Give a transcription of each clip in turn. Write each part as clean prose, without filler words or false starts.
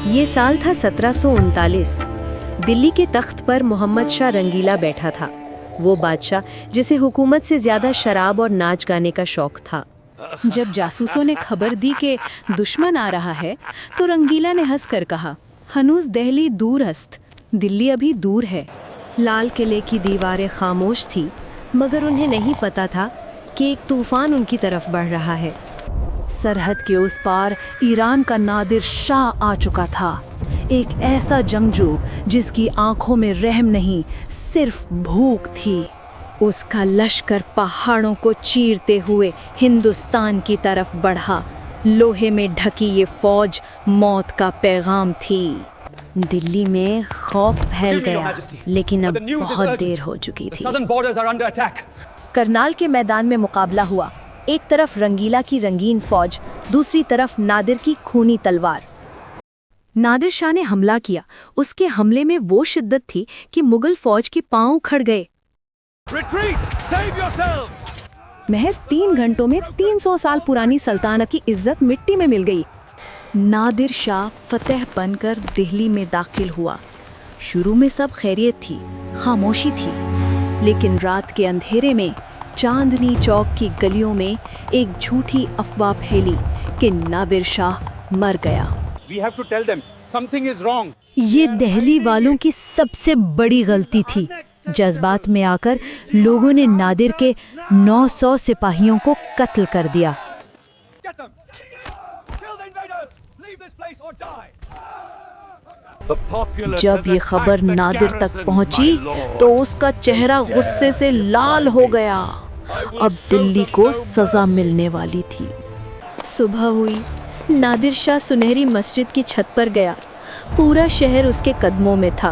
ये साल था 1739। दिल्ली के तख्त पर मोहम्मद शाह रंगीला बैठा था। वो बादशाह जिसे हुकूमत से ज्यादा शराब और नाच गाने का शौक था। जब जासूसों ने खबर दी कि दुश्मन आ रहा है तो रंगीला ने हंसकर कहा, हनूज दहली दूर हस्त, दिल्ली अभी दूर है। लाल किले की दीवारें खामोश थी, मगर उन्हें नहीं पता था कि एक तूफान उनकी तरफ बढ़ रहा है। सरहद के उस पार ईरान का नादिर शाह आ चुका था, एक ऐसा जंगजू जिसकी आंखों में रहम नहीं, सिर्फ भूख थी। उसका लश्कर पहाड़ों को चीरते हुए हिंदुस्तान की तरफ बढ़ा। लोहे में ढकी ये फौज मौत का पैगाम थी। दिल्ली में खौफ फैल गया, लेकिन अब बहुत देर हो चुकी थी। करनाल के मैदान में मुकाबला हुआ। एक तरफ रंगीला की रंगीन फौज, दूसरी तरफ नादिर की खूनी तलवार। नादिर शाह ने हमला किया। उसके हमले में वो शिद्दत थी कि मुगल फौज के पांव उखड़ गए। महज 3 घंटों में 300 साल पुरानी सल्तनत की इज्जत मिट्टी में मिल गई। नादिर शाह फतेह बनकर दिल्ली में दाखिल हुआ। शुरू में सब खैरियत थी, खामोशी थी, लेकिन रात के अंधेरे में चांदनी चौक की गलियों में एक झूठी अफवाह फैली कि नादिर शाह मर गया। ये दिल्ली वालों की सबसे बड़ी गलती थी। जज्बात में आकर लोगों ने नादिर के 900 सिपाहियों को कत्ल कर दिया। जब ये खबर नादिर तक पहुंची तो उसका चेहरा गुस्से से लाल हो गया। अब दिल्ली को सजा मिलने वाली थी। सुबह हुई। नादिर शाह सुनहरी मस्जिद की छत पर गया। पूरा शहर उसके कदमों में था।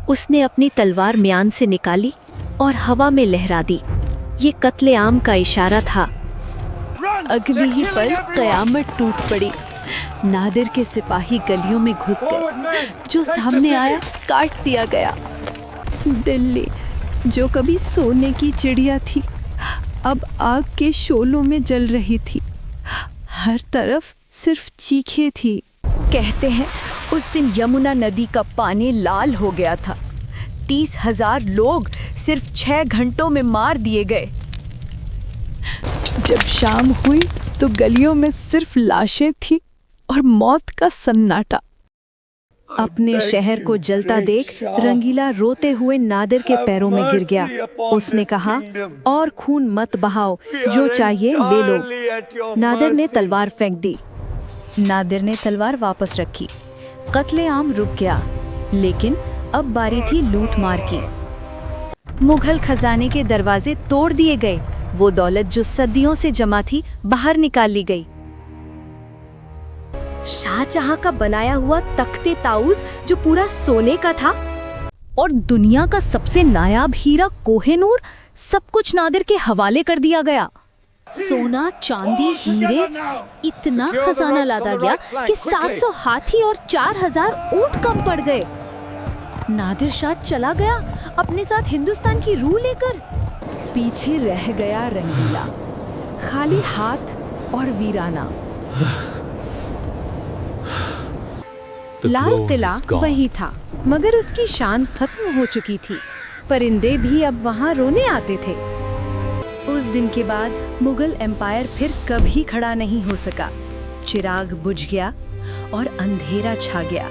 उसने अपनी तलवार म्यान से निकाली और हवा में लहरा दी। ये कत्ले आम का इशारा था। अगली ही पल कयामत टूट पड़ी। नादिर के सिपाही गलियों में घुस गए। जो सामने आया काट दिया गया। दिल्ली जो कभी सोने की चिड़िया थी, अब आग के शोलों में जल रही थी। हर तरफ सिर्फ चीखें थी। कहते हैं उस दिन यमुना नदी का पानी लाल हो गया था। 30,000 लोग सिर्फ 6 घंटों में मार दिए गए। जब शाम हुई तो गलियों में सिर्फ लाशें थी और मौत का सन्नाटा। अपने शहर को जलता देख रंगीला रोते हुए नादिर के पैरों में गिर गया। उसने कहा, और खून मत बहाओ, जो चाहिए ले लो। नादिर ने तलवार फेंक दी। नादिर ने तलवार वापस रखी। कत्लेआम रुक गया, लेकिन अब बारी थी लूट मार की। मुगल खजाने के दरवाजे तोड़ दिए गए। वो दौलत जो सदियों से जमा थी बाहर निकाल ली गई। शाहजहां का बनाया हुआ तख्ते ताऊस जो पूरा सोने का था, और दुनिया का सबसे नायाब हीरा कोहिनूर, सब कुछ नादिर के हवाले कर दिया गया। सोना, चांदी, हीरे, इतना खजाना लादा गया कि 700 हाथी और 4000 ऊंट कम पड़ गए। नादिर शाह चला गया अपने साथ हिंदुस्तान की रूह लेकर। पीछे रह गया रंगीला, खाली हाथ और वीराना। लाल किला वही था, मगर उसकी शान खत्म हो चुकी थी। परिंदे भी अब वहां रोने आते थे। उस दिन के बाद मुगल एम्पायर फिर कभी खड़ा नहीं हो सका। चिराग बुझ गया और अंधेरा छा गया।